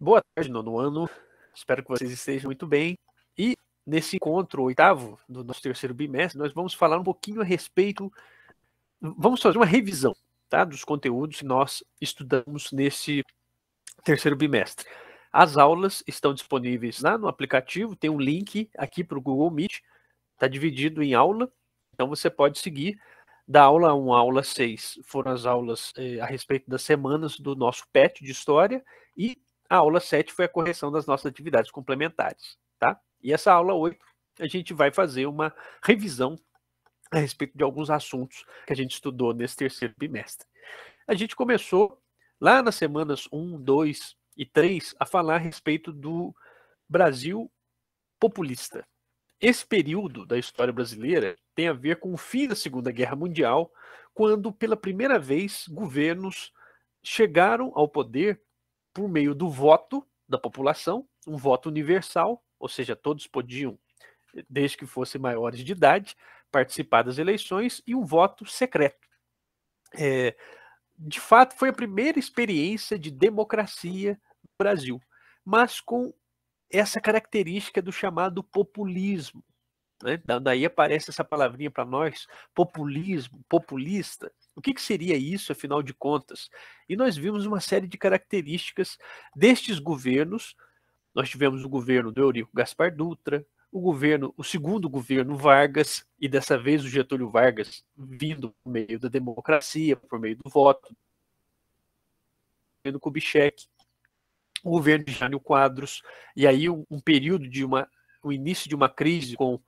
Boa tarde, nono ano. Espero que vocês estejam muito bem. E nesse encontro oitavo do nosso terceiro bimestre, nós vamos falar um pouquinho a respeito, vamos fazer uma revisão, tá, dos conteúdos que nós estudamos nesse terceiro bimestre. As aulas estão disponíveis lá no aplicativo, tem um link aqui para o Google Meet, está dividido em aula, então você pode seguir. Da aula 1 à aula 6 foram as aulas a respeito das semanas do nosso PET de História, e a aula 7 foi a correção das nossas atividades complementares, tá? E essa aula 8 a gente vai fazer uma revisão a respeito de alguns assuntos que a gente estudou nesse terceiro bimestre. A gente começou lá nas semanas 1, 2 e 3 a falar a respeito do Brasil populista. Esse período da história brasileira tem a ver com o fim da Segunda Guerra Mundial, quando pela primeira vez governos chegaram ao poder por meio do voto da população, um voto universal, ou seja, todos podiam, desde que fossem maiores de idade, participar das eleições, e um voto secreto. De fato, foi a primeira experiência de democracia no Brasil, mas com essa característica do chamado populismo, né? Daí aparece essa palavrinha para nós, populismo, populista. O que seria isso, afinal de contas? E nós vimos uma série de características destes governos. Nós tivemos o governo do Eurico Gaspar Dutra, o segundo governo Vargas, e dessa vez o Getúlio Vargas vindo por meio da democracia, por meio do voto, o governo Kubitschek, o governo de Jânio Quadros, e aí um período de o início de uma crise com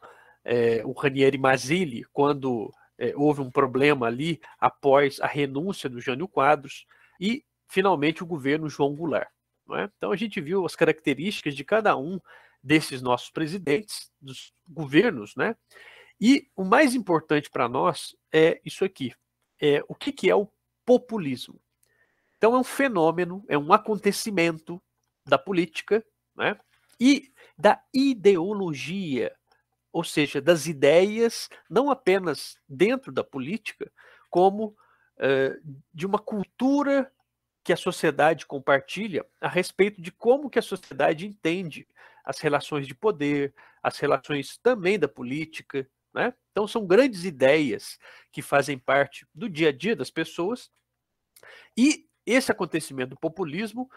o Ranieri Mazzilli, quando houve um problema ali após a renúncia do Jânio Quadros, e finalmente o governo João Goulart. Não é? Então a gente viu as características de cada um desses nossos presidentes, dos governos, né? E o mais importante para nós é isso aqui, o que é o populismo. Então é um fenômeno, é um acontecimento da política, né? E da ideologia, ou seja, das ideias, não apenas dentro da política, como de uma cultura que a sociedade compartilha a respeito de como que a sociedade entende as relações de poder, as relações também da política, né? Então são grandes ideias que fazem parte do dia a dia das pessoas, e esse acontecimento do populismo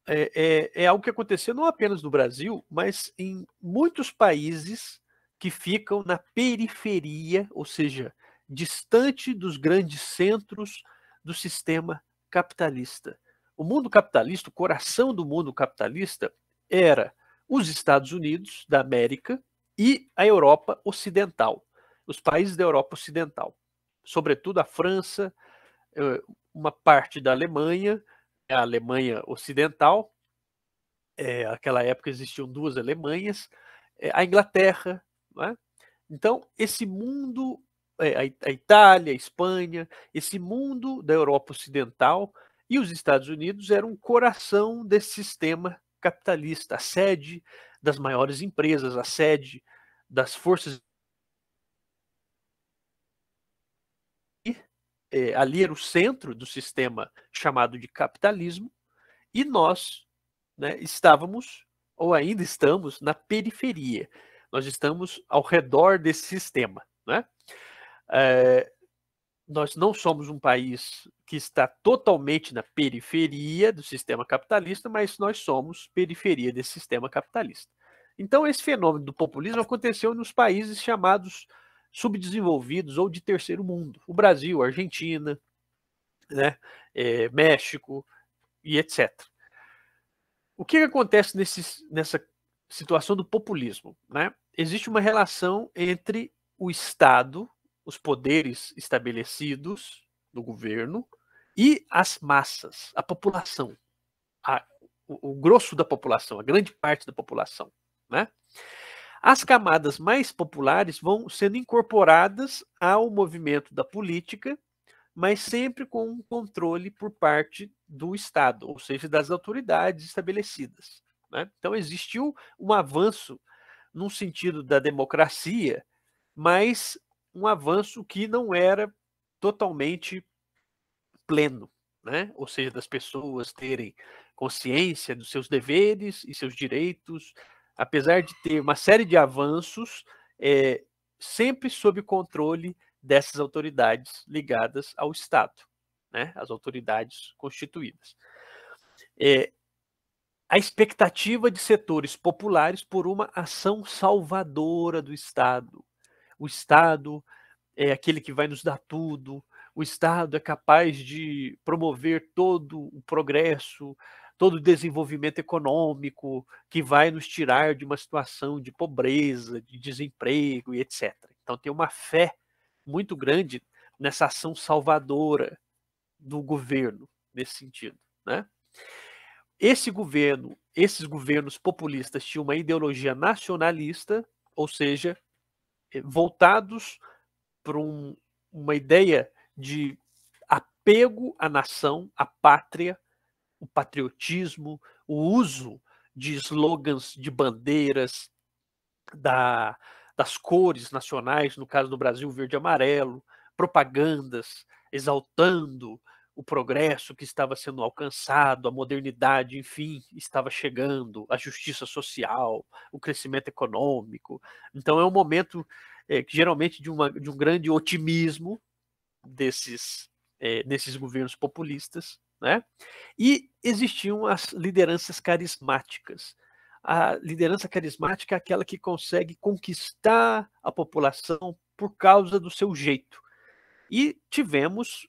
é algo que aconteceu não apenas no Brasil, mas em muitos países que ficam na periferia, ou seja, distante dos grandes centros do sistema capitalista. O mundo capitalista, o coração do mundo capitalista, era os Estados Unidos da América e a Europa Ocidental, os países da Europa Ocidental, sobretudo a França, uma parte da Alemanha, a Alemanha Ocidental. Naquela época existiam duas Alemanhas, a Inglaterra, né? Então esse mundo, a Itália, a Espanha, esse mundo da Europa Ocidental e os Estados Unidos eram o coração desse sistema capitalista, a sede das maiores empresas, a sede das forças. Ali era o centro do sistema chamado de capitalismo, e nós, né, estávamos, ou ainda estamos, na periferia. Nós estamos ao redor desse sistema, né? Nós não somos um país que está totalmente na periferia do sistema capitalista, mas nós somos periferia desse sistema capitalista. Então, esse fenômeno do populismo aconteceu nos países chamados subdesenvolvidos ou de terceiro mundo. O Brasil, a Argentina, né, México e etc. O que acontece nessa situação do populismo, né? Existe uma relação entre o Estado, os poderes estabelecidos do governo, e as massas, a população, o grosso da população, a grande parte da população, né? As camadas mais populares vão sendo incorporadas ao movimento da política, mas sempre com um controle por parte do Estado, ou seja, das autoridades estabelecidas, né? Então existiu um avanço no sentido da democracia, mas um avanço que não era totalmente pleno, né? Ou seja, das pessoas terem consciência dos seus deveres e seus direitos, apesar de ter uma série de avanços, sempre sob controle dessas autoridades ligadas ao Estado, né, as autoridades constituídas. A expectativa de setores populares por uma ação salvadora do Estado. O Estado é aquele que vai nos dar tudo, o Estado é capaz de promover todo o progresso, todo o desenvolvimento econômico que vai nos tirar de uma situação de pobreza, de desemprego e etc. Então tem uma fé muito grande nessa ação salvadora do governo, nesse sentido, né? Esses governos populistas tinham uma ideologia nacionalista, ou seja, voltados para uma ideia de apego à nação, à pátria, o patriotismo, o uso de slogans, de bandeiras, das cores nacionais, no caso do Brasil, verde e amarelo, propagandas exaltando o progresso que estava sendo alcançado, a modernidade, enfim, estava chegando, a justiça social, o crescimento econômico. Então é um momento geralmente de um grande otimismo desses governos populistas, né? E existiam as lideranças carismáticas. A liderança carismática é aquela que consegue conquistar a população por causa do seu jeito. E tivemos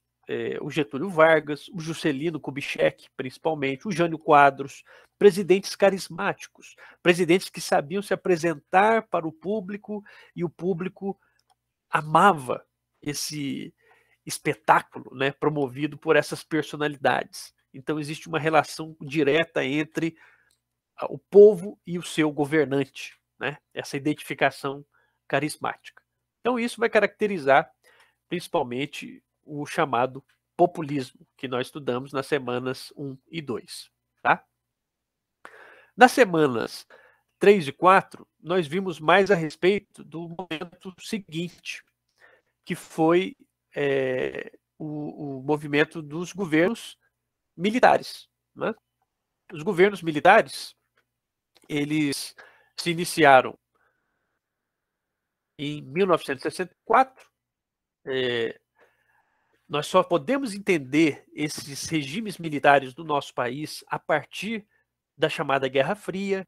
o Getúlio Vargas, o Juscelino Kubitschek, principalmente, o Jânio Quadros, presidentes carismáticos, presidentes que sabiam se apresentar para o público e o público amava esse espetáculo, né, promovido por essas personalidades. Então existe uma relação direta entre o povo e o seu governante, né, essa identificação carismática. Então isso vai caracterizar principalmente o chamado populismo, que nós estudamos nas semanas 1 e 2. Tá? Nas semanas 3 e 4, nós vimos mais a respeito do momento seguinte, que foi o movimento dos governos militares. Né? Os governos militares, eles se iniciaram em 1964. Nós só podemos entender esses regimes militares do nosso país a partir da chamada Guerra Fria,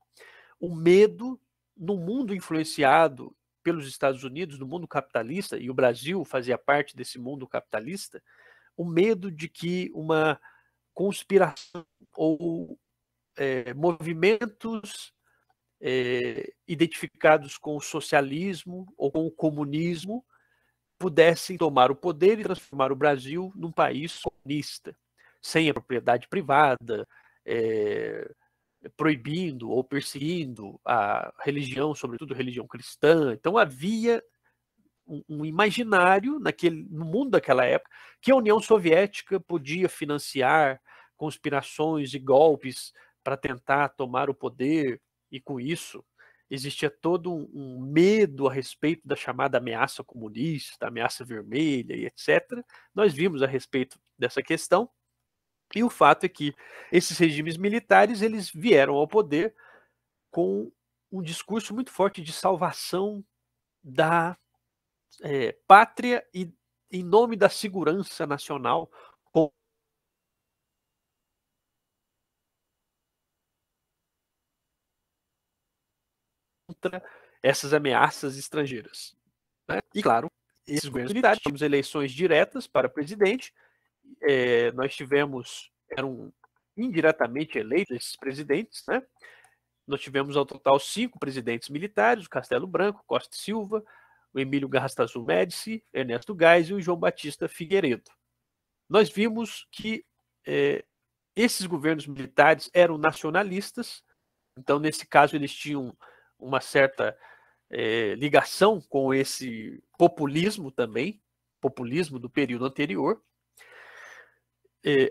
o medo no mundo influenciado pelos Estados Unidos, no mundo capitalista, e o Brasil fazia parte desse mundo capitalista, o medo de que uma conspiração ou movimentos identificados com o socialismo ou com o comunismo pudessem tomar o poder e transformar o Brasil num país comunista, sem a propriedade privada, proibindo ou perseguindo a religião, sobretudo a religião cristã. Então havia um imaginário no mundo daquela época que a União Soviética podia financiar conspirações e golpes para tentar tomar o poder, e com isso existia todo um medo a respeito da chamada ameaça comunista, ameaça vermelha e etc. Nós vimos a respeito dessa questão, e o fato é que esses regimes militares eles vieram ao poder com um discurso muito forte de salvação da pátria e em nome da segurança nacional contra essas ameaças estrangeiras. Né? E, claro, esses governos militares, tivemos eleições diretas para presidente, eram indiretamente eleitos esses presidentes, né? Nós tivemos ao total 5 presidentes militares, o Castelo Branco, Costa e Silva, o Emílio Garrastazu Médici, Ernesto Geisel e o João Batista Figueiredo. Nós vimos que esses governos militares eram nacionalistas, então nesse caso eles tinham uma certa ligação com esse populismo também, populismo do período anterior.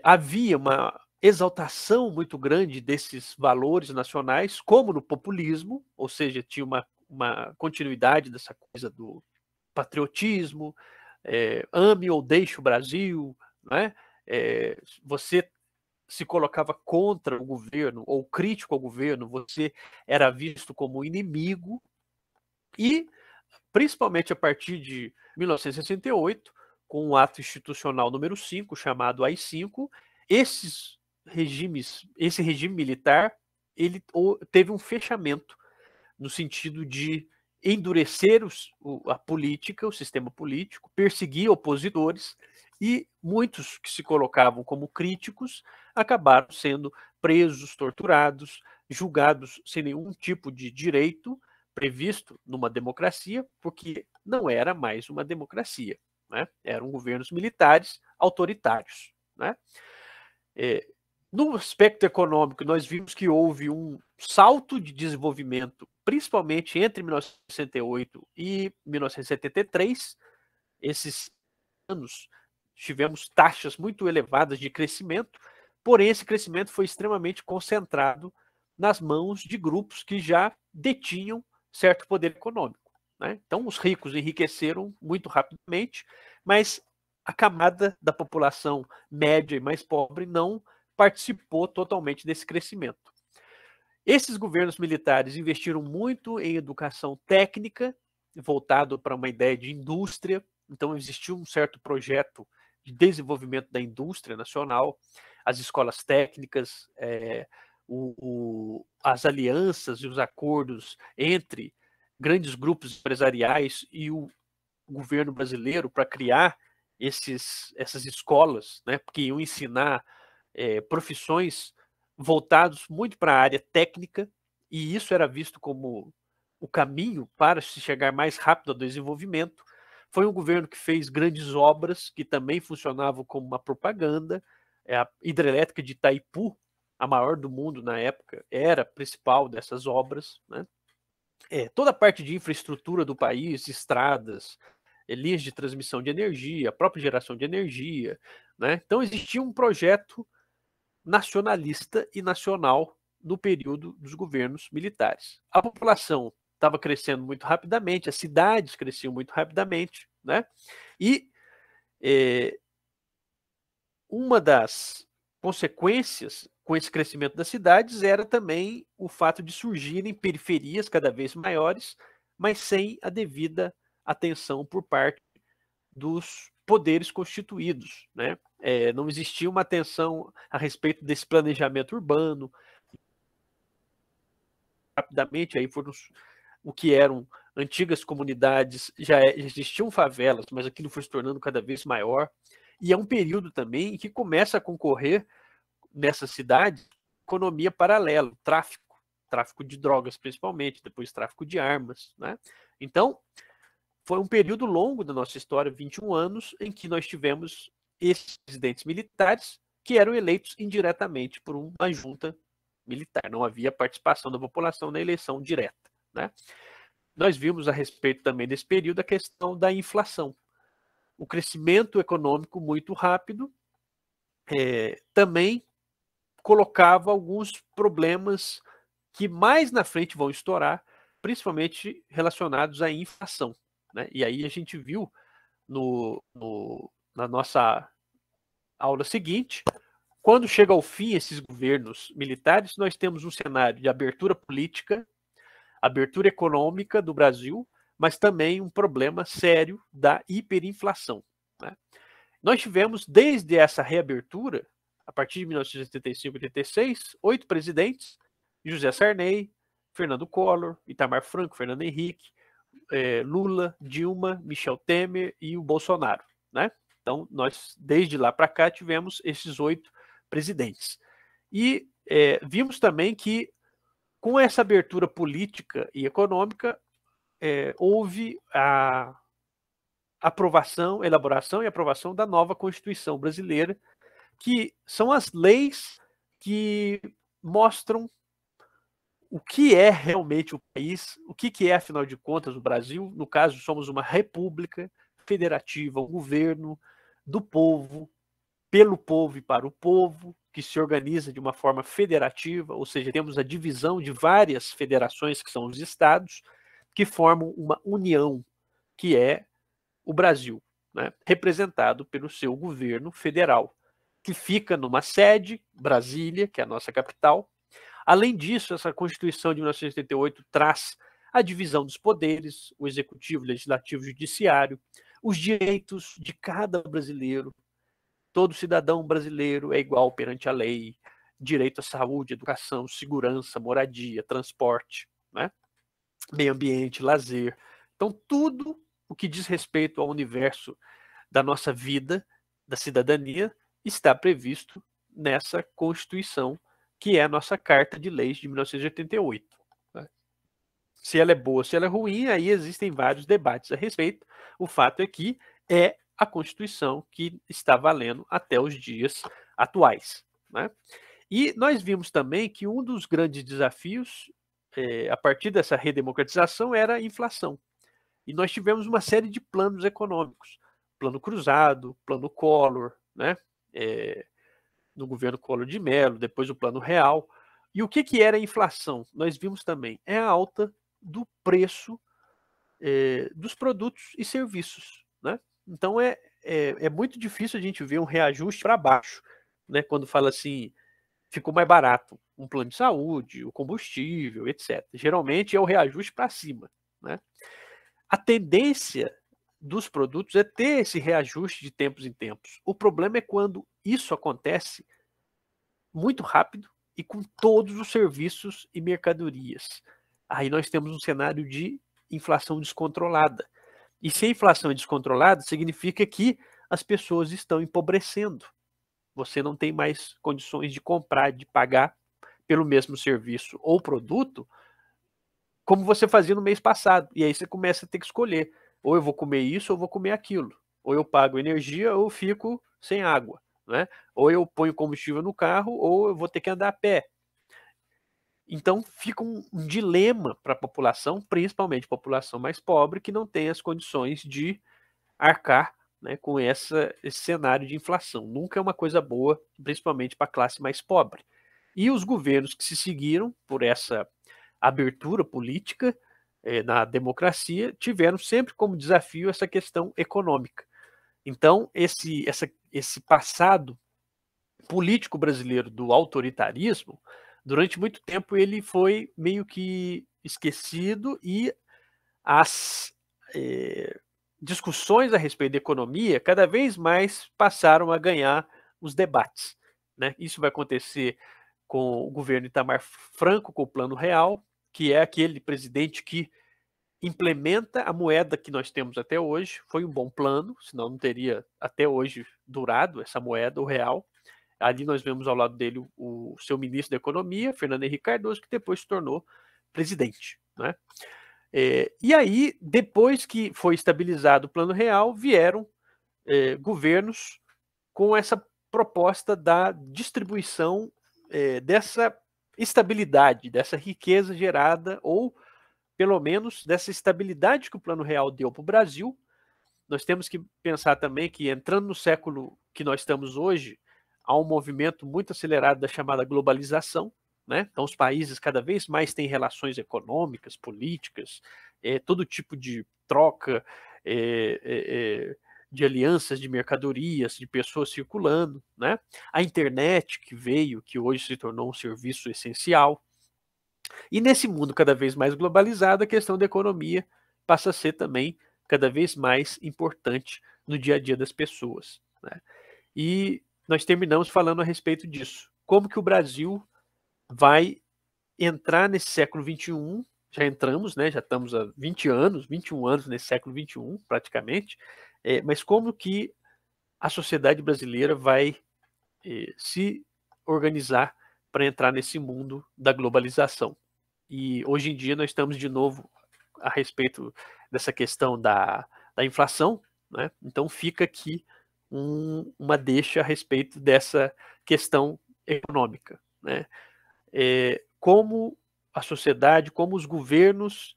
Havia uma exaltação muito grande desses valores nacionais, como no populismo, ou seja, tinha uma continuidade dessa coisa do patriotismo, ame ou deixe o Brasil, né? Você se colocava contra o governo ou crítico ao governo, você era visto como inimigo. E, principalmente a partir de 1968, com o ato institucional número 5, chamado AI-5, esse regime militar, ele teve um fechamento no sentido de endurecer a política, o sistema político, perseguir opositores, e muitos que se colocavam como críticos acabaram sendo presos, torturados, julgados sem nenhum tipo de direito previsto numa democracia, porque não era mais uma democracia, né? Eram governos militares autoritários, né? No aspecto econômico, nós vimos que houve um salto de desenvolvimento, principalmente entre 1968 e 1973. Esses anos tivemos taxas muito elevadas de crescimento, porém esse crescimento foi extremamente concentrado nas mãos de grupos que já detinham certo poder econômico, né? Então, os ricos enriqueceram muito rapidamente, mas a camada da população média e mais pobre não participou totalmente desse crescimento. Esses governos militares investiram muito em educação técnica, voltado para uma ideia de indústria. Então, existiu um certo projeto de desenvolvimento da indústria nacional, as escolas técnicas, as alianças e os acordos entre grandes grupos empresariais e o governo brasileiro para criar essas escolas, né, que iam ensinar profissões voltados muito para a área técnica, e isso era visto como o caminho para se chegar mais rápido ao desenvolvimento. Foi um governo que fez grandes obras, que também funcionavam como uma propaganda. A hidrelétrica de Itaipu, a maior do mundo na época, era a principal dessas obras, né? Toda a parte de infraestrutura do país, estradas, linhas de transmissão de energia, a própria geração de energia, né? Então existia um projeto nacionalista e nacional no período dos governos militares. A população estava crescendo muito rapidamente, as cidades cresciam muito rapidamente, né? E uma das consequências com esse crescimento das cidades era também o fato de surgirem periferias cada vez maiores, mas sem a devida atenção por parte dos poderes constituídos, né? Não existia uma atenção a respeito desse planejamento urbano. Rapidamente, aí foram o que eram antigas comunidades, já existiam favelas, mas aquilo foi se tornando cada vez maior. E é um período também em que começa a concorrer nessa cidade economia paralela, tráfico de drogas principalmente, depois tráfico de armas, né? Então, foi um período longo da nossa história, 21 anos, em que nós tivemos esses presidentes militares que eram eleitos indiretamente por uma junta militar. Não havia participação da população na eleição direta, né? Nós vimos a respeito também desse período a questão da inflação. O crescimento econômico muito rápido também colocava alguns problemas que mais na frente vão estourar, principalmente relacionados à inflação, né? E aí a gente viu na nossa aula seguinte, quando chega ao fim esses governos militares, nós temos um cenário de abertura política, abertura econômica do Brasil, mas também um problema sério da hiperinflação, né? Nós tivemos, desde essa reabertura, a partir de 1985 e 86, 8 presidentes: José Sarney, Fernando Collor, Itamar Franco, Fernando Henrique, Lula, Dilma, Michel Temer e o Bolsonaro, né? Então, nós, desde lá para cá, tivemos esses 8 presidentes. E vimos também que, com essa abertura política e econômica, houve a elaboração e aprovação da nova Constituição brasileira, que são as leis que mostram o que é realmente o país, o que é, afinal de contas, o Brasil. No caso, somos uma república federativa, um governo do povo, pelo povo e para o povo, que se organiza de uma forma federativa, ou seja, temos a divisão de várias federações, que são os estados, que formam uma união, que é o Brasil, né, representado pelo seu governo federal, que fica numa sede, Brasília, que é a nossa capital. Além disso, essa Constituição de 1988 traz a divisão dos poderes, o executivo, o legislativo, o judiciário, os direitos de cada brasileiro. Todo cidadão brasileiro é igual perante a lei, direito à saúde, educação, segurança, moradia, transporte, né? Meio ambiente, lazer. Então, tudo o que diz respeito ao universo da nossa vida, da cidadania, está previsto nessa Constituição, que é a nossa Carta de Leis de 1988. Né? Se ela é boa, se ela é ruim, aí existem vários debates a respeito. O fato é que é a Constituição que está valendo até os dias atuais. Né? E nós vimos também que um dos grandes desafios, a partir dessa redemocratização, era a inflação. E nós tivemos uma série de planos econômicos. Plano Cruzado, Plano Collor, né? No governo Collor de Mello, depois o Plano Real. E o que era a inflação? Nós vimos também, é a alta do preço dos produtos e serviços. Né? Então é muito difícil a gente ver um reajuste para baixo, né? Quando fala assim, ficou mais barato um plano de saúde, o combustível, etc. Geralmente é o reajuste para cima. Né? A tendência dos produtos é ter esse reajuste de tempos em tempos. O problema é quando isso acontece muito rápido e com todos os serviços e mercadorias. Aí nós temos um cenário de inflação descontrolada. E se a inflação é descontrolada, significa que as pessoas estão empobrecendo. Você não tem mais condições de comprar, de pagar pelo mesmo serviço ou produto como você fazia no mês passado. E aí você começa a ter que escolher. Ou eu vou comer isso ou vou comer aquilo. Ou eu pago energia ou eu fico sem água. Né? Ou eu ponho combustível no carro ou eu vou ter que andar a pé. Então fica um dilema para a população, principalmente a população mais pobre, que não tem as condições de arcar, né, com esse cenário de inflação. Nunca é uma coisa boa, principalmente para a classe mais pobre. E os governos que se seguiram por essa abertura política na democracia tiveram sempre como desafio essa questão econômica. Então, esse passado político brasileiro do autoritarismo, durante muito tempo ele foi meio que esquecido e as discussões a respeito da economia cada vez mais passaram a ganhar os debates. Né? Isso vai acontecer com o governo Itamar Franco, com o Plano Real, que é aquele presidente que implementa a moeda que nós temos até hoje. Foi um bom plano, senão não teria até hoje durado essa moeda, o real. Ali nós vemos ao lado dele o seu ministro da Economia, Fernando Henrique Cardoso, que depois se tornou presidente. Né? E aí, depois que foi estabilizado o Plano Real, vieram governos com essa proposta da distribuição dessa estabilidade, dessa riqueza gerada, ou pelo menos dessa estabilidade que o Plano Real deu para o Brasil. Nós temos que pensar também que, entrando no século que nós estamos hoje, há um movimento muito acelerado da chamada globalização. Né? Então, os países cada vez mais têm relações econômicas, políticas, todo tipo de troca, de alianças de mercadorias, de pessoas circulando. Né? A internet que veio, que hoje se tornou um serviço essencial. E nesse mundo cada vez mais globalizado, a questão da economia passa a ser também cada vez mais importante no dia a dia das pessoas. Né? E nós terminamos falando a respeito disso. Como que o Brasil vai entrar nesse século XXI, já entramos, né, já estamos há 20 anos, 21 anos nesse século XXI, praticamente, mas como que a sociedade brasileira vai se organizar para entrar nesse mundo da globalização. E hoje em dia nós estamos de novo a respeito dessa questão da inflação, né? Então fica aqui uma deixa a respeito dessa questão econômica, né? Como a sociedade, como os governos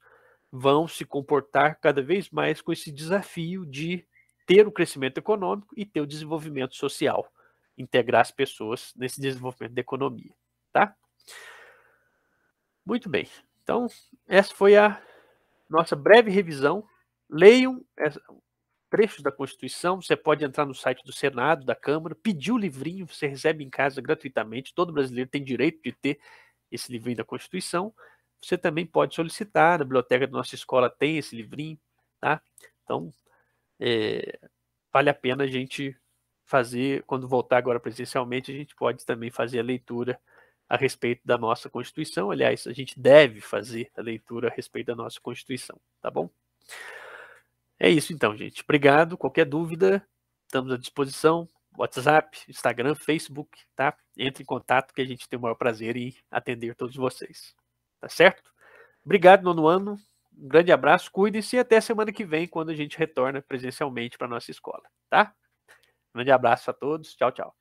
vão se comportar cada vez mais com esse desafio de ter o crescimento econômico e ter o desenvolvimento social, integrar as pessoas nesse desenvolvimento da economia, tá? Muito bem. Então, essa foi a nossa breve revisão. Leiam trechos da Constituição. Você pode entrar no site do Senado, da Câmara, pedir o livrinho, você recebe em casa gratuitamente. Todo brasileiro tem direito de ter esse livrinho da Constituição. Você também pode solicitar, na biblioteca da nossa escola tem esse livrinho, tá? Então, vale a pena a gente fazer, quando voltar agora presencialmente, a gente pode também fazer a leitura a respeito da nossa Constituição. Aliás, a gente deve fazer a leitura a respeito da nossa Constituição, tá bom? É isso então, gente. Obrigado. Qualquer dúvida, estamos à disposição. WhatsApp, Instagram, Facebook, tá? Entre em contato que a gente tem o maior prazer em atender todos vocês. Tá certo? Obrigado, nono ano. Um grande abraço, cuidem-se e até semana que vem, quando a gente retorna presencialmente para a nossa escola, tá? Um grande abraço a todos. Tchau, tchau.